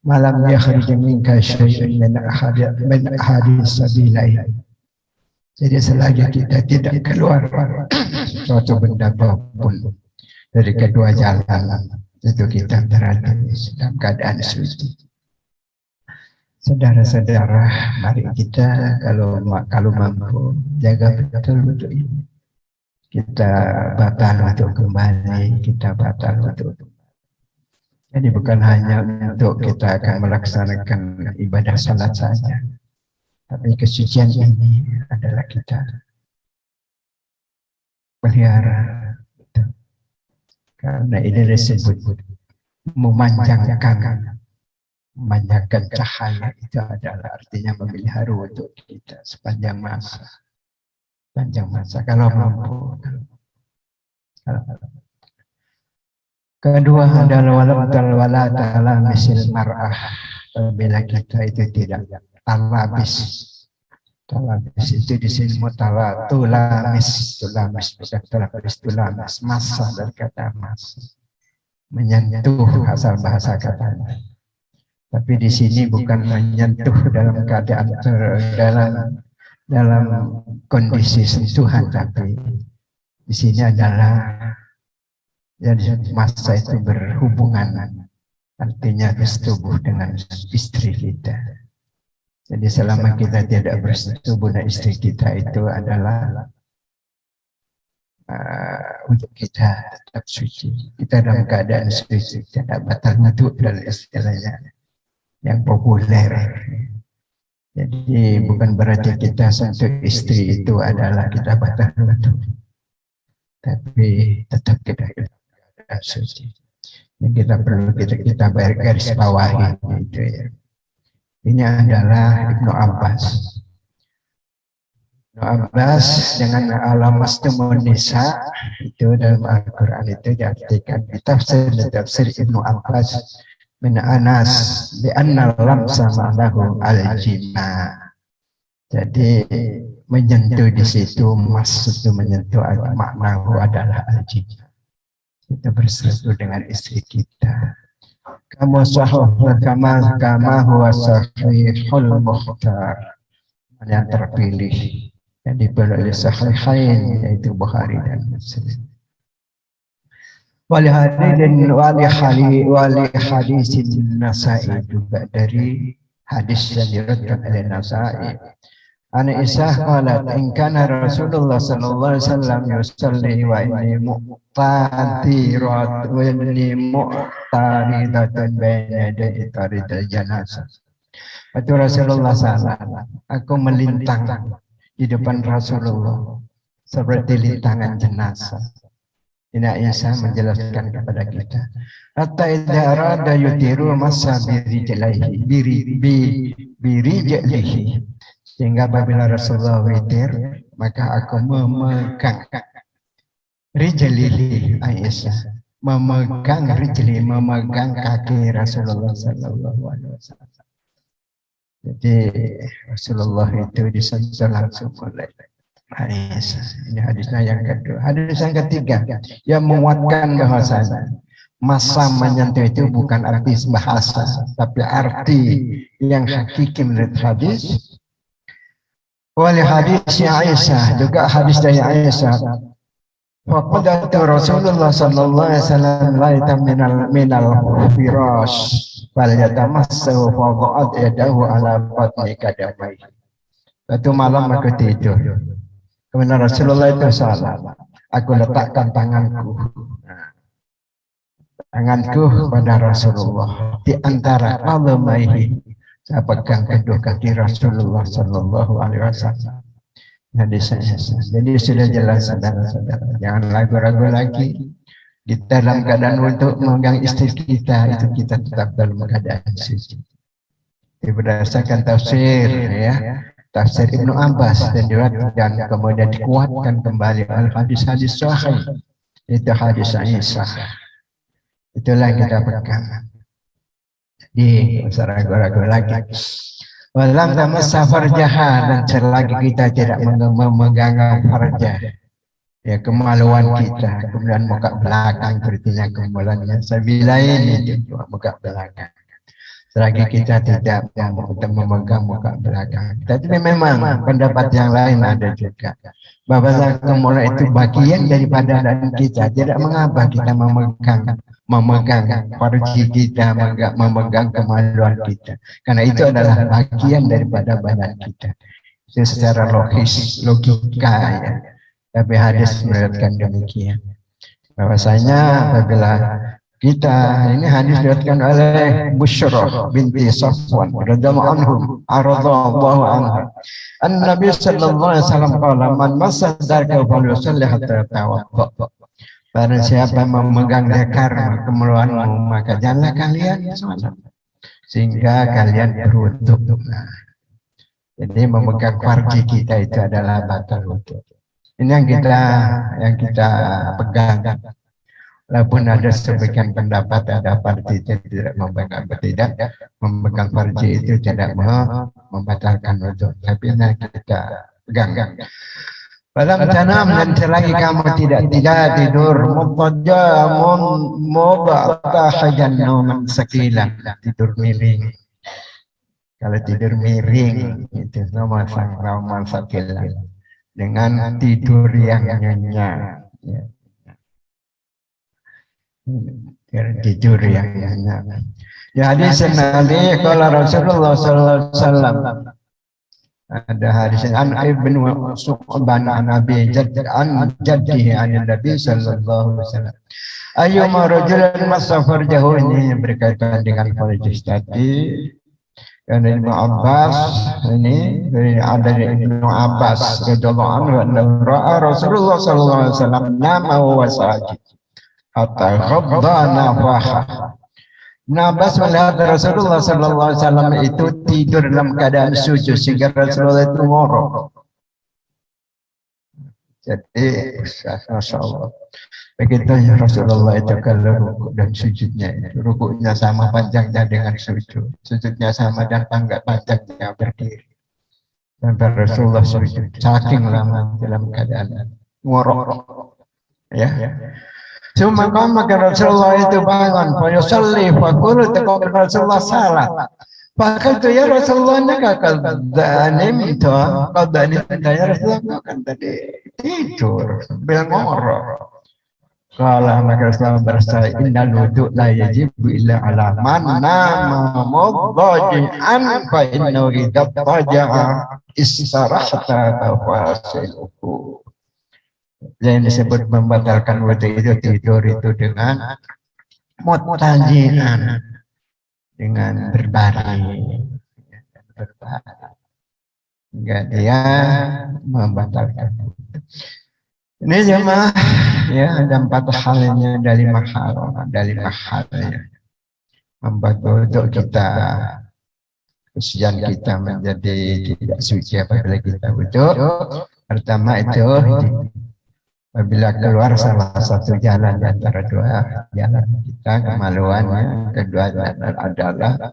malam yakhrij minka syai'un min ahadis sabilain. Jadi selagi kita tidak keluar suatu benda apapun dari kedua jalan, itu kita berada dalam keadaan suci. Saudara-saudara, mari kita kalau mampu jaga betul ini. Kita batal untuk kembali, kita batal untuk. Jadi bukan hanya untuk kita akan melaksanakan ibadah salat saja, tapi kesucian ini adalah kita pelihara. Karena ini disebut memanjangkan cahaya, itu adalah artinya memelihara untuk kita sepanjang masa. Kalau mampu. Kedua adalah wala ta'ala misil mar'ah. Bila kita itu tidak talabis. Talabis itu di sini tulamis bukan tulamis, masa dari kata mas, menyentuh asal bahasa katanya. Tapi di sini bukan menyentuh dalam keadaan dalam kondisi sentuhan, tapi di sini adalah jadi masa itu berhubungan, artinya bersetubuh dengan istri kita. Jadi selama kita tidak bersetubuh dengan istri kita, itu adalah untuk kita tetap suci. Kita dalam keadaan suci, tidak batal wudhu dan istilahnya yang populer. Jadi bukan berarti kita sentuh istri itu adalah kita batal wudhu, tapi tetap kita keadaan suci. Yang kita perlu kita garis bawahi itu ya. Ini adalah Ibnu Abbas. Ibnu Abbas dengan alamastumun nisa itu dalam Al-Quran itu diartikan tafsir Ibnu Abbas min Anas di anna lamsa ma'nahu al-jima. Jadi menyentuh di situ, maksud menyentuh maknahu adalah al-jima. Kita bersatu dengan istri kita. Kama huwa sahihul mukhtar, yang terpilih yang dipilih oleh sahihain, yaitu Bukhari dan Muslim. Wali hadisin Nasa'i, juga dari hadis yang diriwayatkan oleh Nasa'i. Ana Isah qalat in kana Rasulullah sallallahu alaihi wasallam yusalli wa inni muqtadirat wa inni muqtaridatun baina yaday taridal janazah. Itu Rasulullah sallallahu, aku melintang di depan Rasulullah seperti lintangan jenazah. Ini Aisyah menjelaskan kepada kita. Hatta idza arada yutiru masa birijlihi. Sehingga apabila Rasulullah witir, maka aku memegang rijlihi Aisyah, memegang kaki Rasulullah sallallahu alaihi wasallam. Jadi Rasulullah itu disentuh langsung oleh Aisyah. Ini hadisnya yang kedua. Hadis yang ketiga yang menguatkan bahwasanya masa menyentuh itu bukan arti bahasa, tapi arti yang hakiki menurut hadis. Wali hadis Aisyah, juga hadis dari Aisyah. Faqadatu Rasulullah sallallahu alaihi wasallam laitam minal firash wal yatamassahu faqad yadahu ala batni kadamai. Suatu malam aku tidur. Kemudian Rasulullah itu salat. Aku letakkan tanganku pada Rasulullah di antara alamaihi. Saya pegang kedua kaki Rasulullah sallallahu alaihi wasallam. Jadi sudah jelas saudara-saudara, jangan ragu-ragu lagi di dalam keadaan untuk memegang istri kita, itu kita tetap dalam keadaan suci. Berdasarkan tafsir ya, tafsir Ibnu Abbas dan kemudian dikuatkan kembali oleh hadis-hadis sahih, itu hadis Aisyah. Itulah yang kita pegang. Di ragu-ragu lagi. Walam tamassa farjaha, dan selagi kita tidak memegang farjah, ya kemaluan kita, kemudian muka belakang, artinya kemaluannya sabilain itu muka belakang. selagi kita tidak memegang muka belakang. Tapi memang pendapat yang lain ada juga, bahwa kemula itu bagian daripada badan kita. Tidak mengapa kita memegang farji kita, memegang kemaluan kita, karena itu adalah bagian daripada badan kita. Itu secara logika ya. Tapi hadis melihatkan demikian. Bahwasanya apabila kita, ini hadis diriwayatkan oleh Busyrah binti Safwan radhiyallahu anha. An-Nabi sallallahu alaihi wasallam qala man masadaka falyusalli hatta tawadda. Barang siapa memegang lekar kemaluanmu, maka janganlah kalian salat sehingga kalian berwudu. Jadi memegang farji kita itu adalah batal wudu. Ini yang kita pegang. Walaupun ada sebagian pendapat ada farji tidak memegang, tidak memegang farji itu tidak membatalkan wudu. Tapi ini kita pegang. Pada tanam dan selagi kamu tidak tidur, mutajamun mubatahajan nauman sakilan, tidur miring. Kalau tidur miring itu nama sang nauman sakilan, dengan tidur yang nyenyak. Tidur yang nyenyak. Ya hadis Nabi kalau Rasulullah sallallahu alaihi wasallam, ada hadis an Ibnu Suqban an Abi an jaddihi an Nabi sallallahu alaihi wasallam. Ayyuma rajulin masafar jauh, ini berkaitan dengan farji tadi. Dan Ibnu Abbas ini ada Ibnu Abbas radhiyallahu anhu ra'a Rasulullah sallallahu alaihi wasallam nama wa sajid hatta khadda nafaha. Abbas melihat Rasulullah sallallahu alaihi wasallam itu tidur dalam keadaan sujud sehingga Rasulullah itu ngorok. Jadi Masya Allah, begitu Rasulullah itu kalau rukuk dan sujudnya, rukuknya sama panjangnya dengan sujud, sujudnya sama dan panjangnya berdiri. Dan Rasulullah sujud saking lama dalam keadaan ngorok, ya. Cuma maka Rasulullah itu bangun, fayusalli, fakulu tekan Rasulullah salat. Maka itu ya Rasulullah nak kadanim itu, ya Rasulullah kan tadi tidur, bilang ngorok. Kalau maka Rasulullah bersabda, innal wudu la yajibu illa ala man nama mudhaji'an fa innahu idza taja'a istarahta tafasiluhu. Yang disebut membatalkan wudu itu tidur itu dengan mutajian, dengan berbaring, enggak dia membatalkan wudu. Ini jemaah ya, ada 4 halnya dari mahalnya membuat wudu kita, kesucian kita menjadi tidak suci apabila kita wudu. Pertama itu apabila keluar salah satu jalan di antara 2 jalan kita, kemaluannya. Kedua adalah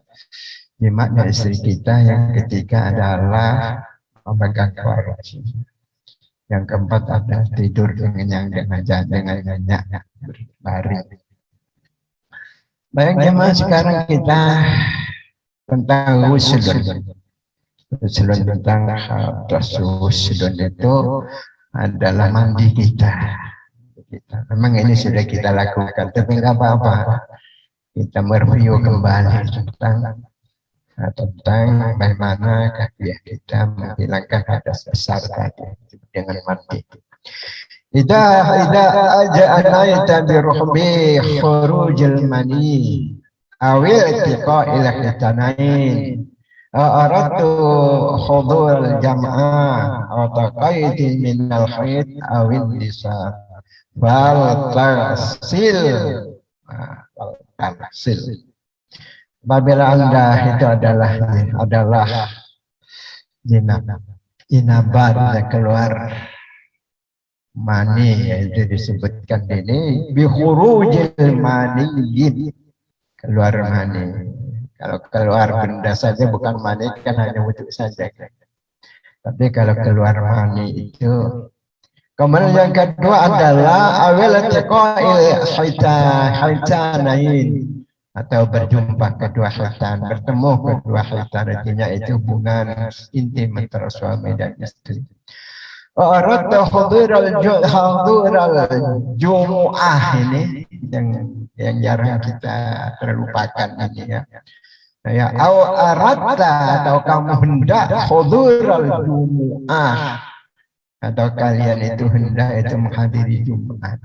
jimatnya istri kita. Yang ketiga adalah memegang farji. Yang keempat adalah tidur dengan nyenyak berbaring. Baik jemaah, sekarang kita tentang wuslun tentang wuslun itu adalah mandi kita. Memang ini sudah kita lakukan, tapi nggak apa-apa. Kita mereview kembali tentang bagaimana kafiyah kita menghilangkan hadas besar tadi dengan mandi. Idza aja'anaita bi ruhbi khurujil mani awil tiqa'il khitanain aradtu hudur jam'ah wa taqaiti min al-haid awil nisa fal tasil apabila Anda itu adalah jinabat yang keluar mani, yaitu disebutkan ini bi khurujil mani, keluar mani. Kalau keluar benda saja bukan mani kan hanya wudu saja. Tapi kalau keluar mani itu. Kemudian yang kedua adalah awal tiqa'il haitanain, atau berjumpa kedua khitan, bertemu kedua khitan, artinya itu hubungan intim antara suami dan istri. Aradta hudural jumu'ah ini yang jarang kita terlupakan ini ya. Ya, atau kamu hendak hudural jumu'ah, atau kalian itu hendak itu menghadiri Jumat.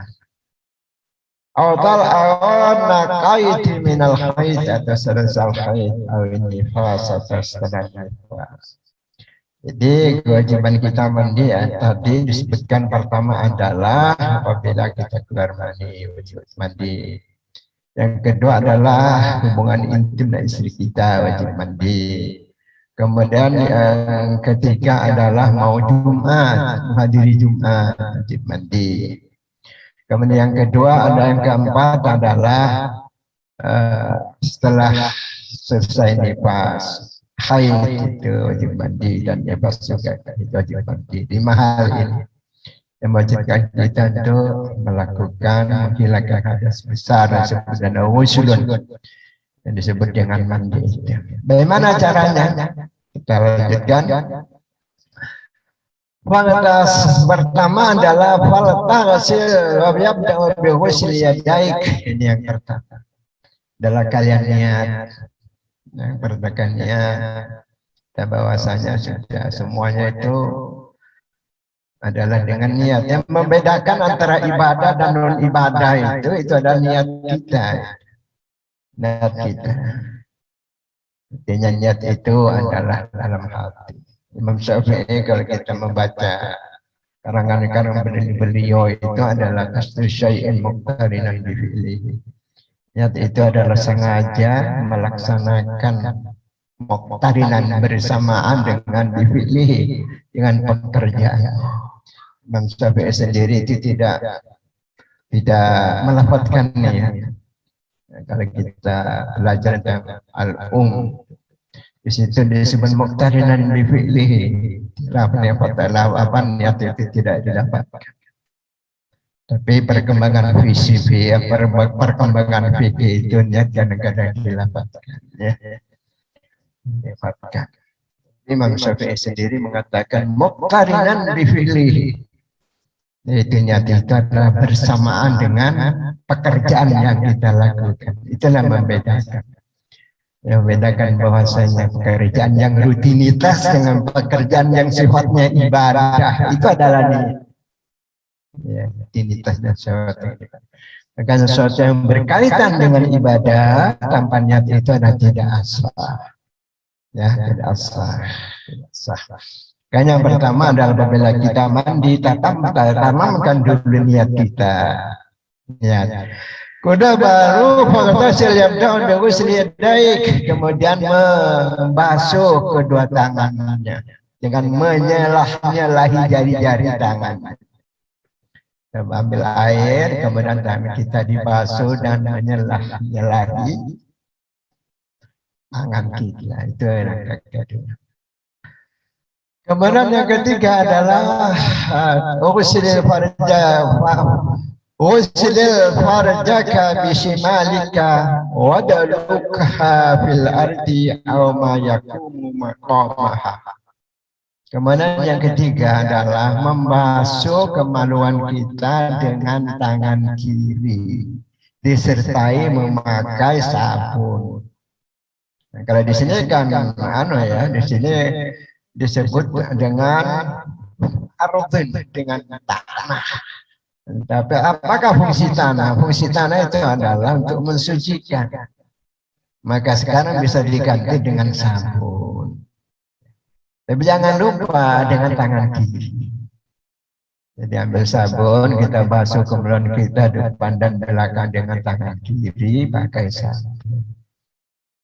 Awal naqaiti minal haid, atau selesai haid atau nifas atau setelah nifas. Jadi kewajiban kita mandi ya, tadi disebutkan pertama adalah apabila kita keluar mandi, wajib mandi. Yang kedua adalah hubungan intim dengan istri kita, wajib mandi. Kemudian yang ketiga adalah mau Jumat, menghadiri Jumat, wajib mandi. Kemudian yang kedua, ada yang keempat adalah setelah selesai nifas, haid itu wajib mandi, dan nifas juga itu wajib mandi. 5 hal ini yang mewajibkan kita untuk melakukan menghilangkan hadas besar dan sebagainya, wusulun yang disebut dengan mandi itu. Bagaimana caranya? Kita lanjutkan. Falatas pertama adalah falatasil wa yabda'u bi ghusli yadaik. Ini yang pertama. Adalah kalian niat. Yang pertama niat. Dan bahwasanya sudah semuanya itu adalah dengan niat. Yang membedakan antara ibadah dan non ibadah itu adalah niat kita. Niat kita. Artinya niat itu adalah dalam hati. Imam Syafi'i kalau kita membaca karangan-karangan beliau itu adalah qasdu syai'in muqtarinan bi fi'lihi. Niat itu adalah sengaja melaksanakan muqtarinan bersamaan dengan bi fi'lihi, dengan pekerjaan. Imam Syafi'i sendiri itu tidak melafadzkan niat. Kalau kita belajar tentang al-um, di situ disebut muqtarinan bi fi'lihi. Apa niat itu tidak didapatkan. Tapi perkembangan visi, perkembangan fikih itu niat kadang-kadang didapatkan. Ya. Didapatkan. Imam Syafi'i sendiri mengatakan muqtarinan bi fi'lihi. Itu niat itu adalah bersamaan dengan pekerjaan yang kita lakukan. Itulah membedakan. Yang membedakan bahwasanya pekerjaan yang rutinitas dengan pekerjaan yang sifatnya ibadah itu adalah niat. Ya, rutinitas dan sesuatu. Karena sesuatu yang berkaitan dengan ibadah tanpa niat itu adalah tidak sah. Ya, tidak sah. Tidak sah. Karena yang pertama adalah apabila kita mandi, tanamkan dulu niat kita. Ya. Kuda baru fagtasil yabda'u bi ghusli yadaik, kemudian membasuh kedua tangannya dengan menyelah-nyelahi jari-jari tangan. Kita ambil air, kemudian tangan kita dibasuh dan menyelah-nyelahi tangan kita. Itu yang kedua. Kemudian yang ketiga adalah ghusli farja. Usilil farjaka bishimalika wadalukha fil ardi aw ma yakumu maqamaha. Kemudian yang ketiga adalah membasuh kemaluan kita dengan tangan kiri disertai memakai sabun. Nah, kalau di sini kan di sini disebut dengan ardhin, dengan tanah. Tapi apakah fungsi tanah? Fungsi tanah itu adalah untuk mensucikan. Maka sekarang bisa diganti dengan sabun. Tapi jangan lupa dengan tangan kiri. Jadi ambil sabun, kita basuh kemudian kita depan dan belakang dengan tangan kiri pakai sabun.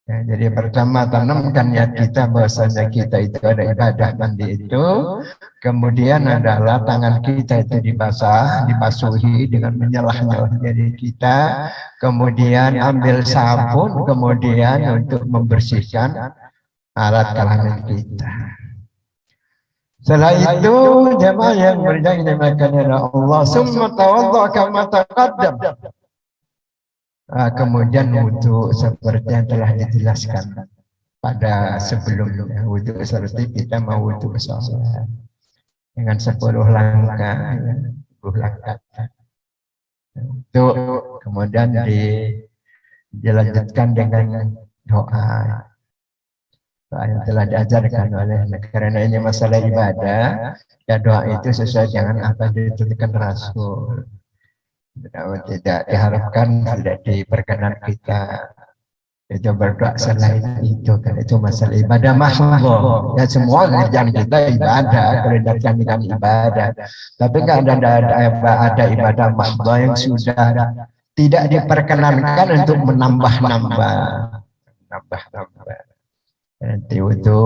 Ya, jadi pertama tanamkan niat kita bahwasanya kita itu ada ibadah mandi itu, kemudian adalah tangan kita itu dibasuhi dengan menyelah-nyelah jari kita, kemudian ambil sabun, kemudian untuk membersihkan alat kelamin kita. Setelah itu jemaah yang berjanji dimakan oleh Allah, summa tawadda kama taqaddam. Kemudian wudhu seperti yang telah dijelaskan pada sebelumnya. Wudhu seperti kita mau wudhu sholat dengan 10 langkah, 10 langkah. Itu kemudian dilanjutkan dengan doa. Doa yang telah diajarkan oleh, karena ini masalah ibadah, ya doa itu sesuai dengan apa yang ditentukan Rasul. Tidak diharapkan, tidak diperkenan kita itu berdoa selain itu, kan itu masalah ibadah mahdoh. Ya semua kerjaan kita ibadah, kerjaan dengan ibadah. Tapi nggak ada ibadah mahdoh yang sudah tidak diperkenankan untuk menambah-nambah. Nanti itu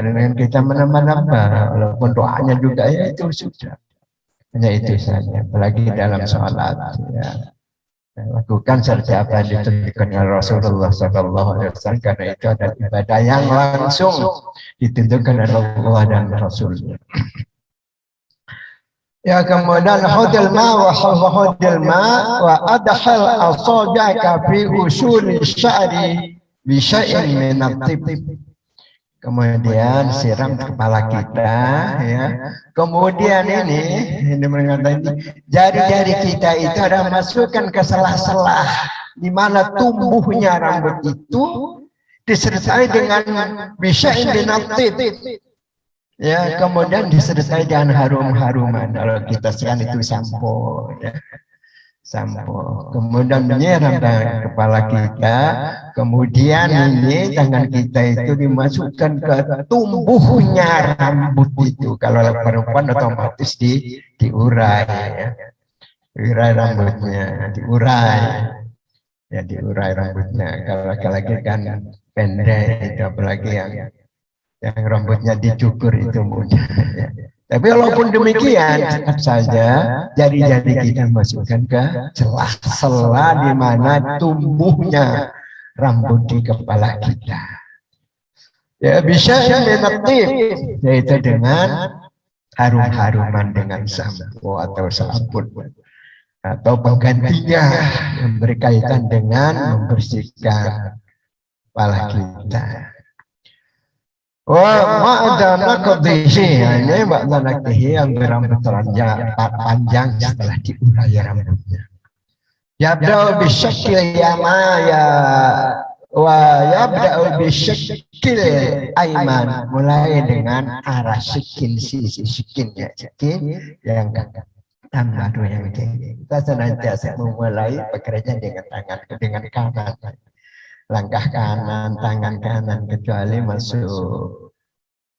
dengan kita menambah-nambah, walaupun doanya juga ya itu sudah. Hanya itu saja, apalagi dalam sholat. Ya. Lakukan seperti apa yang ditunjukkan oleh Rasulullah SAW, karena itu adalah ibadah yang langsung ditunjukkan oleh Allah dan Rasulnya. Ya, kemudian khudil ma wa adhal asabaka fi usul sya'ri bi syai'in min at-tib. Kemudian siram kepala kita, ya. Kemudian ini mengatakan jari-jari kita itu ada masukkan ke sela-sela di mana tumbuhnya rambut itu disertai dengan bisya'in binatib. Ya, kemudian disertai dengan harum-haruman. Kalau kita sekarang itu sampo, ya. Sampo. Kemudian menyiram kepala kita, kemudian ini tangan kita itu dimasukkan ke tumbuhnya rambut itu. Kalau perempuan otomatis diurai, ya. Diurai rambutnya, diurai. Ya, diurai rambutnya. Kalau laki-laki kan pendek itu, apalagi yang rambutnya dicukur itu mudah, ya. Tapi walaupun demikian, tetap saja jari-jari kita masukkan ke sela-sela di mana tumbuhnya rambut di kepala kita. Ya, bisa menetip, yaitu dengan harum-haruman dengan sampo atau sabun atau penggantinya yang berkaitan dengan membersihkan kepala kita. Wah, ma'adana qadhihi, ini ma'adana qadhihi yang berambut panjang setelah diurai rambutnya. Yabda'u bisyakil yamaya wa yabda'u bisyakil aiman, mulai dengan arah sikin, sisi sikinnya, sikin yang kanan atau yang kiri. Kita senantiasa memulai pekerjaan dengan kanan. Langkah kanan, tangan kanan, kecuali masuk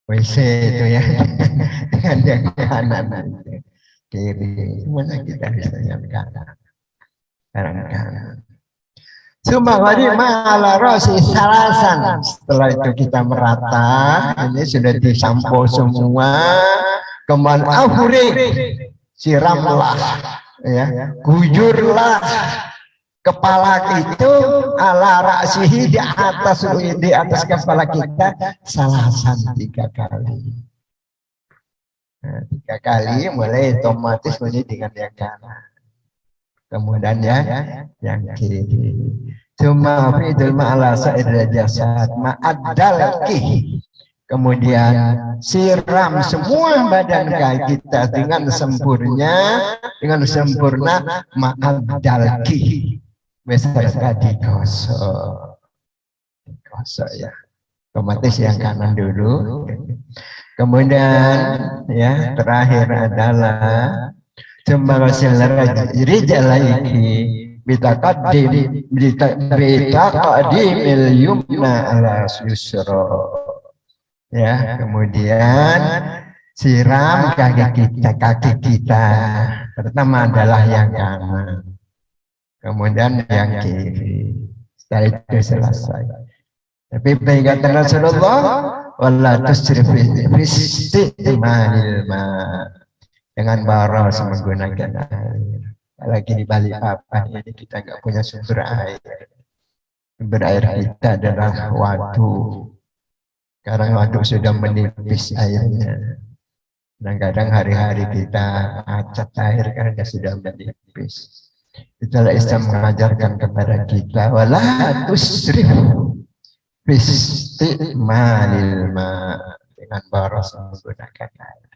WC itu ya, dengan yang kanan, kiri, semuanya kita bisa dengan kanan. Cuma hari ma'ala rosi salasan. Setelah itu kita merata, ini sudah disampo semua, kemudian ahuri, siramlah, ya, guyurlah kepala itu ala ra'sihi, di atas kepala kita salasan 3 kali. Nah, 3 kali mulai otomatis mulai dengan yang kanan. Kemudian ya yang kiri. Cuma fi'il ma'ala sa'ir jasad ma'addalki. Kemudian siram semua badan kita dengan sempurna ma'addalki. Beserta digosok ya, otomatis yang kanan dulu, kemudian ya terakhir adalah cemarasil rijalaiki bitaqaddimil yumna ala yusra, ya. Kemudian siram kaki kita pertama adalah yang kanan, kemudian yang kiri. Setelah itu selesai. Tapi peringatan Rasulullah, wala tusrifi isti'malil ma, dengan baros menggunakan air. Lagi di Balikpapan ini kita nggak punya sumber air. Sumber air kita adalah waduk. Sekarang waduk sudah menipis airnya. Kadang-kadang hari-hari kita acat air karena sudah menipis. Itulah Islam mengajarkan kepada kita wala tusrif bistimalil ma, dengan boros menggunakan air.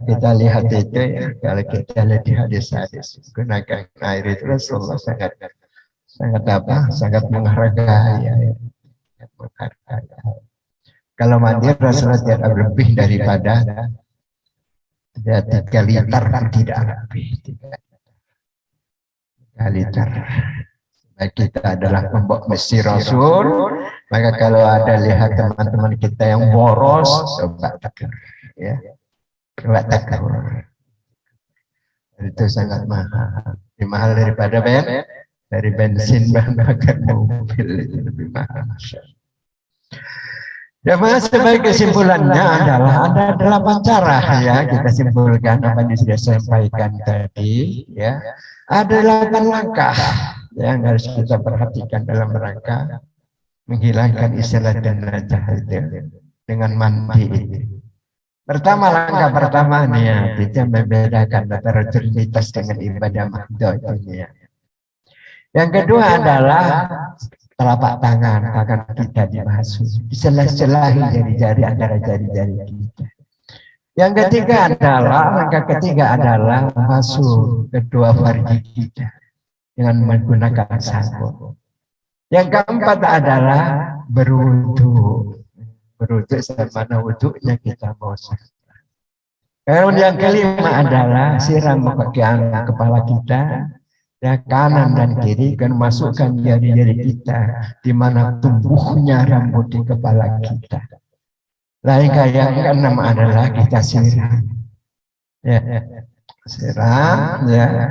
Kita lihat itu ya, kalau kita lihat di hadis-hadis gunakan air itu Rasulullah sangat sangat menghargai ya. Kalau mandi Rasulullah tidak lebih daripada ada 3 liter, tidak lebih 3 liter. Kita adalah pembok mesti Rasul, maka kalau ada lihat teman-teman kita yang boros, coba tegur, ya, coba tegur. Itu sangat mahal, lebih mahal daripada dari bensin bahan bakar mobil, itu lebih mahal. Ya, mas, sebagai kesimpulannya adalah ada 8 cara ya kita simpulkan apa yang sudah saya sampaikan tadi ya. Ada 8 langkah yang harus kita perhatikan dalam rangka menghilangkan istilah dan najah itu dengan mandi itu. Pertama, langkah pertama nih ya, kita membedakan antara rutinitas dengan ibadah mahdoh itu ya. Yang kedua adalah telapak tangan kita dibasuh, diselah-selahi jari-jari antara jari-jari kita. Yang ketiga adalah, langkah ketiga adalah basuh kedua farji kita dengan menggunakan sabun. Yang keempat adalah berwudu. Berwudu sama wudunya kita mau sah. Kemudian yang kelima adalah siram bagian kepala kita, ya, kanan dan kiri, dan masukkan jari-jari kita di mana tumbuhnya rambut di kepala kita. Lain yang keenam adalah kita siram, ya, siram, ya,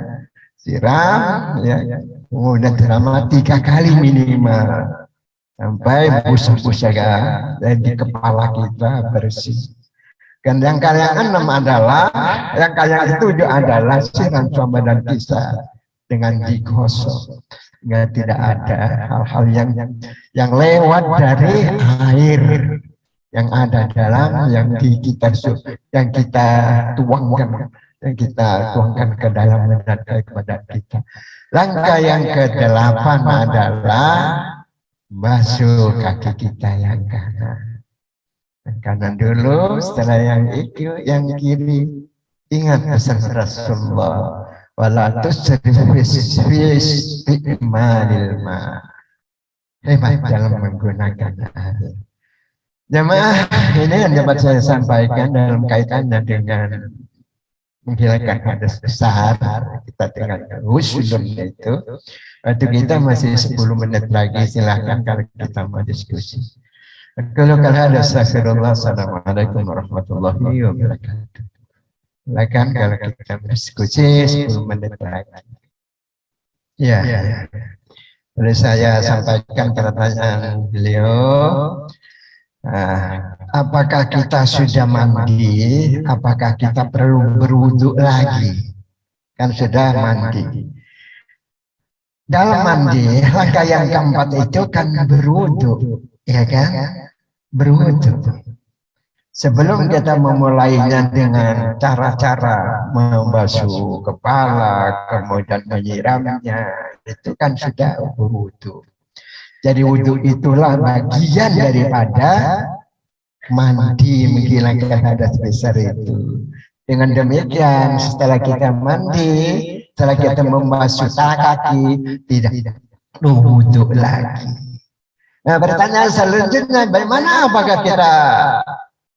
siram, ya, kemudian selama 3 kali minimal sampai busa-busa di kepala kita bersih. Dan yang keenam adalah, yang ketujuh adalah siram sama dan kita dengan digosok, nggak tidak ada hal-hal yang lewat dari air yang ada dalam yang kita tuangkan ke dalam dan kepada kita. Langkah yang ke-8 adalah basuh kaki kita yang kanan. Yang kanan dulu, setelah yang kiri. Ingat pesan Rasulullah, wala tusrif istimalil ma. Hebat dalam menggunakan air. Jemaah, ini yang dapat saya sampaikan dalam kaitannya dengan menghilangkan hadas besar kita dengan husnul itu. Waktu kita masih 10 menit lagi, silahkan kalau kita mau diskusi. Kalau ada, astagfirullah, assalamualaikum warahmatullahi wabarakatuh. Silakan kalau kita berdiskusi 10 menit lagi. Ya, boleh saya sampaikan pertanyaan beliau. Apakah kita sudah mandi? Apakah kita perlu berwudu lagi? Kan sudah mandi. Dalam mandi, langkah yang keempat itu kan berwudu, ya kan? Berwudu. Sebelum kita memulainya dengan cara-cara membasuh kepala, kemudian menyiramnya, itu kan sudah berwudu. Jadi wudu itulah bagian daripada mandi, menghilangkan hadas besar itu. Dengan demikian, setelah kita mandi, setelah kita membasuh kaki, tidak perlu wudu lagi. Nah, pertanyaan selanjutnya, bagaimana apakah kita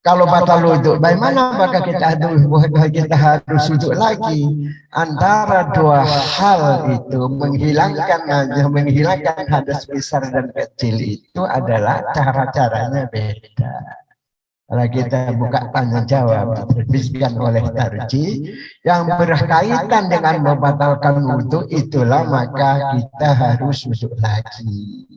kalau batal wudu, bagaimana apakah kita harus wudu lagi? Antara dua hal itu menghilangkan hadas besar dan kecil itu adalah cara-caranya beda. Kalau kita buka tanya jawab diterbitkan oleh Tarji yang berkaitan dengan membatalkan wudu, itulah maka kita harus wudu lagi.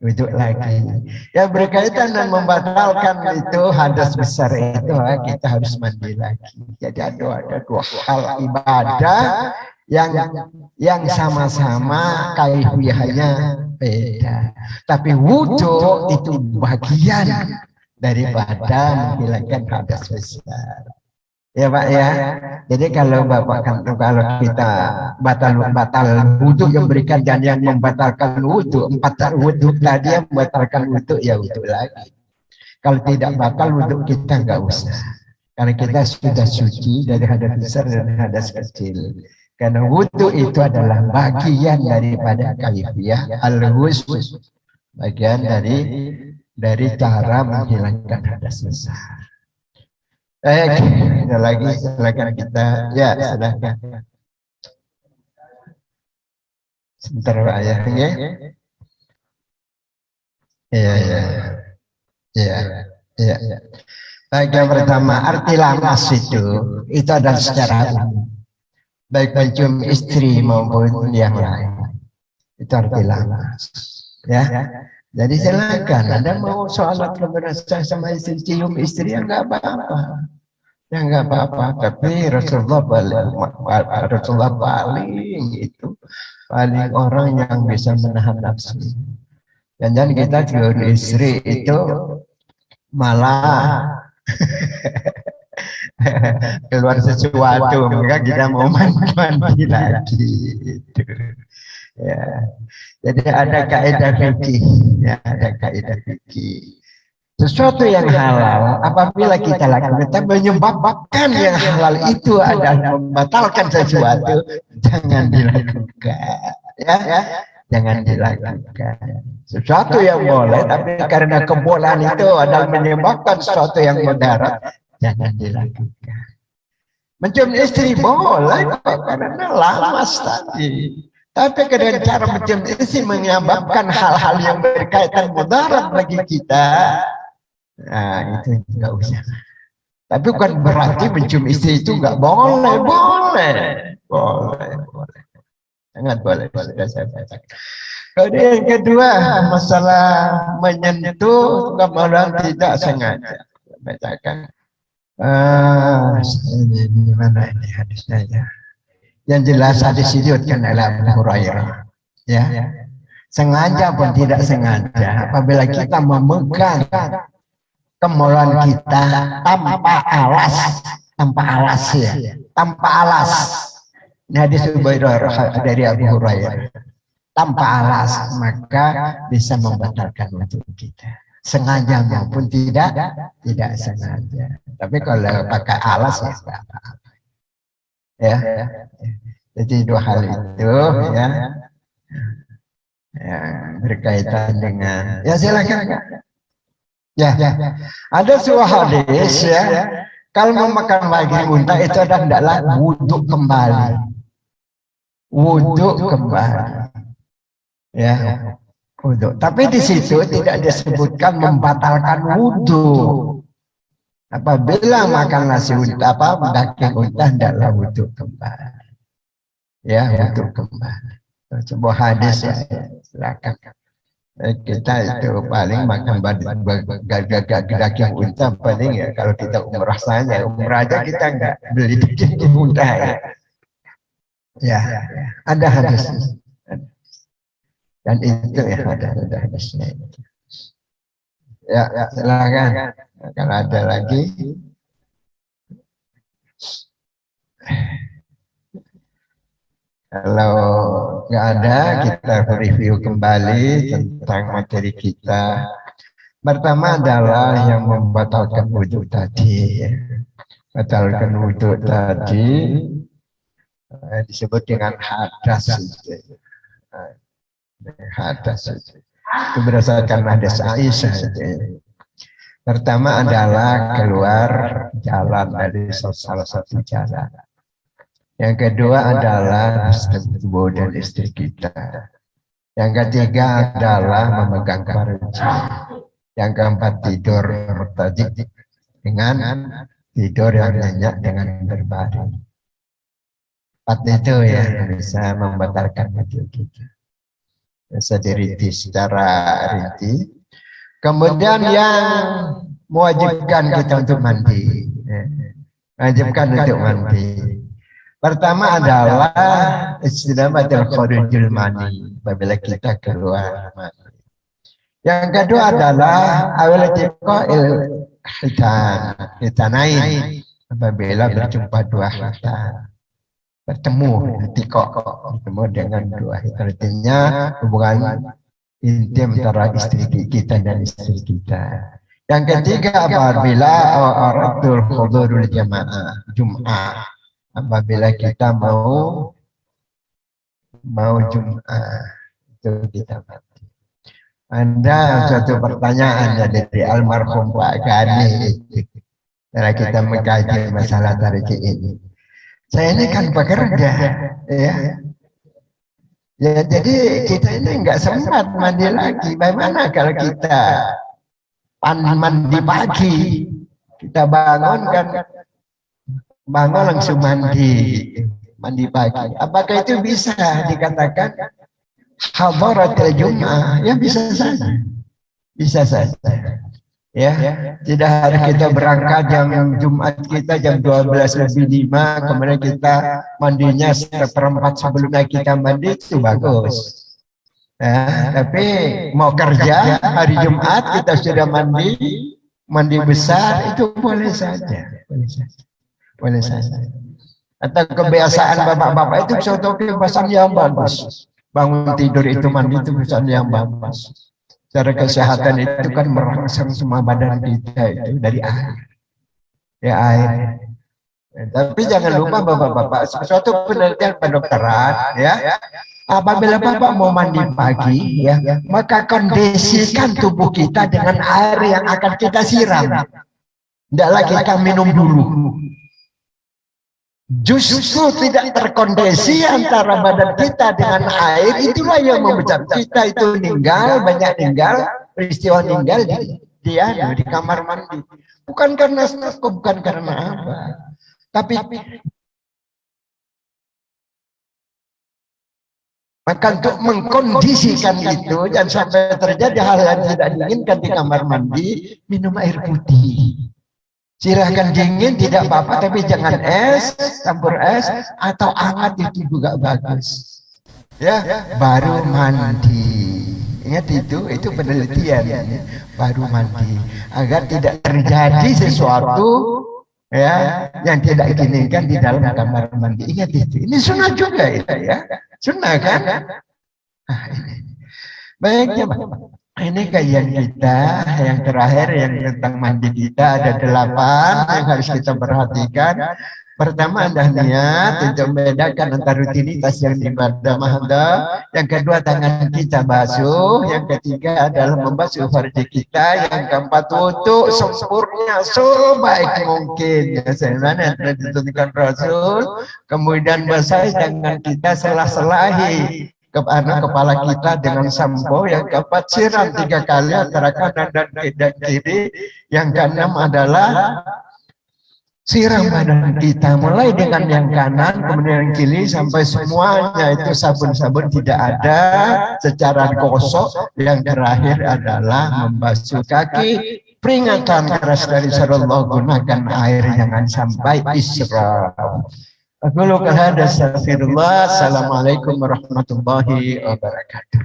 Wudhu lagi. Yang berkaitan dan membatalkan itu hadas besar itu kita harus mandi lagi. Jadi ada dua hal ibadah yang sama-sama kaifiahnya beda. Tapi wudhu itu bagian daripada menghilangkan hadas besar. Ya Pak ya. Jadi kalau Bapak kan kalau kita batal wudhu yang berikan dan yang membatalkan wudhu, empat wudhu tadi yang membatalkan wudhu ya wudhu lagi. Kalau tidak batal wudhu kita nggak usah. Karena kita sudah suci dari hadas besar dan hadas kecil. Karena wudhu itu adalah bagian daripada kaifiyah al-wushu, bagian dari cara menghilangkan hadas besar. Ada lagi, silakan kita. Ya, silakan. Sebentar Pak ya. Iya, iya. Iya, iya. Baik, yang pertama, arti lamas itu adalah secara umum. Baik mencium istri maupun yang lain. Itu arti lamas. Ya. Jadi silakan, Anda mau sholat keberasa sama istri, cium istri, ya enggak apa-apa. Ya enggak apa-apa, tapi Rasulullah paling orang yang bisa menahan nafsu. Dan kita cium istri itu malah keluar sesuatu, maka kita mau mandi lagi. Gitu. Ya. Jadi ada kaidah fikih, ya, ada kaidah fikih. Sesuatu yang halal apabila kita lakukan, kita menyebabkan yang halal itu adalah membatalkan sesuatu, jangan dilakukan, ya, jangan dilakukan. Sesuatu yang boleh, tapi karena kebolehan itu adalah menyebabkan sesuatu yang mudarat, jangan dilakukan. Mencium istri boleh karena lamas tadi. Tapi dengan cara mencium istri menyebabkan hal-hal yang berkaitan mudarat bagi kita, nah itu nggak usah. Tapi bukan berarti mencium istri itu nggak boleh, boleh. Sangat boleh, sudah saya bacakan. Kemudian yang kedua, masalah menyentuh kemudian tidak sengaja. Bacakan. Ini mana ini hadisnya ya? Yang jelas hadis ini kan adalah Abu Hurairah, ya. Sengaja pun tidak sengaja, apabila kita memegang kemaluan kita tanpa alas ya, tanpa alas. Ini hadis dari Abu Hurairah. Tanpa alas maka bisa membatalkan wudhu kita. Sengaja maupun tidak sengaja. Tapi kalau pakai alas ya enggak apa-apa. Ya. Jadi dua hal itu ya yang berkaitan dengan ya silakan. Ya. Ada sebuah hadis ya, kalau memakan daging unta itu adalah hendaklah wudhu kembali. Wudhu kembali. Ya. Wudhu. Tapi di situ tidak disebutkan membatalkan wudhu. Apabila makan nasi unta daging unta hendaklah wudhu kembali. Ya, wudhu kembali. Sebuah hadis ya, silakan. Kita itu paling makan daging unta paling ya kalau kita umrah saja. Umrah aja kita enggak beli daging unta ya. Ya, ada hadis. Dan itu ya ada hadisnya. Ya, silakan. Kalau ada lagi. Kalau nggak ada, kita review kembali tentang materi kita. Pertama adalah yang membatalkan wudhu tadi. Batalkan wudhu tadi disebut dengan hadas. Hadas itu berdasarkan hadis Aisyah. Pertama adalah keluar jalan dari salah satu jalan. Yang kedua adalah tubuh dan istri kita. Yang ketiga adalah memegang farji. Yang keempat tidur murtaji dengan tidur yang nyenyak dengan berbaring. Empat itu ya bisa membatalkan wudhu kita. Bisa dirinci secara rinci. Kemudian yang mewajibkan kita untuk mandi. Wajibkan untuk mandi. Pertama adalah istinamatul khurujul mani, apabila kita keluar mani. Yang kedua adalah awal tiqail hitanain, apabila berjumpa dua kita, bertemu bertemu dengan dua kita, artinya hubungan intim antara istri kita dan istri kita. Yang ketiga, apabila aratul hudurul jamaah Jum'ah, apabila kita mau Jum'ah, itu kita mati. Ada suatu pertanyaan dari almarhum Pak Gani setelah kita mengkaji masalah tarikh ini. Saya ini kan bekerja, ya. Ya, jadi kita ini nggak sempat mandi lagi. Bagaimana kalau kita mandi pagi, kita bangun langsung mandi pagi. Apakah itu bisa dikatakan hadaratul Jum'ah? Ya bisa saja. Ya, tidak harus kita berangkat Jumat kita jam 12:05, kemudian kita mandinya seperempat sebelumnya kita mandi, itu bagus. Ya, tapi mau kerja hari Jumat kita sudah mandi besar, itu boleh saja. Atau kebiasaan bapak-bapak itu suatu kebiasaan yang bagus. Bangun tidur itu mandi itu kebiasaan yang bagus. Secara kesehatan itu kan merangsang semua badan kita itu dari air. Ya, air. Tapi jangan lupa bapak-bapak, suatu penelitian pendokteran, ya, apabila bapak mau mandi pagi, ya, maka kondisikan tubuh kita dengan air yang akan kita siram. Tidak lagi kita minum dulu. Justru tidak terkondisi antara badan kita dengan air, itulah yang membuat kita itu peristiwa meninggal di kamar mandi. Bukan karena stres, bukan karena apa. Tapi maka untuk mengkondisikan itu, jangan sampai terjadi hal yang tidak diinginkan di kamar mandi, minum air putih. Silahkan dingin tidak apa-apa, tapi jangan es, campur es, atau hangat itu juga bagus. Ya, baru mandi. Ingat itu penelitian, baru mandi, agar tidak terjadi sesuatu ya yang tidak diinginkan di dalam kamar mandi. Ingat itu. Ini sunnah juga itu, ya. Sunnah kan? Nah, ini. Baiknya, ini kajian kita yang terakhir yang tentang mandi kita ada 8 yang harus kita perhatikan. Pertama adalah niat untuk membedakan antara rutinitas yang ibadah mahdoh. Yang kedua, tangan kita basuh. Yang ketiga adalah membasuh farji kita. Yang keempat, wudu sempurna sebaik mungkin. Ya, sebagaimana yang telah ditunjukkan Rasul. Kemudian basahi tangan kita selah-selahi kepala kita dengan sampo. Yang keempat, siram 3 kali antara kanan dan kiri. Yang keenam adalah siram badan kita, mulai dengan yang kanan, kemudian yang kiri, sampai semuanya itu sabun-sabun tidak ada secara gosok. Yang terakhir adalah membasuh kaki. Peringatan keras dari Rasulullah, gunakan air, jangan sampai israf. Aku luka hada, astagfirullah. Assalamualaikum warahmatullahi wabarakatuh.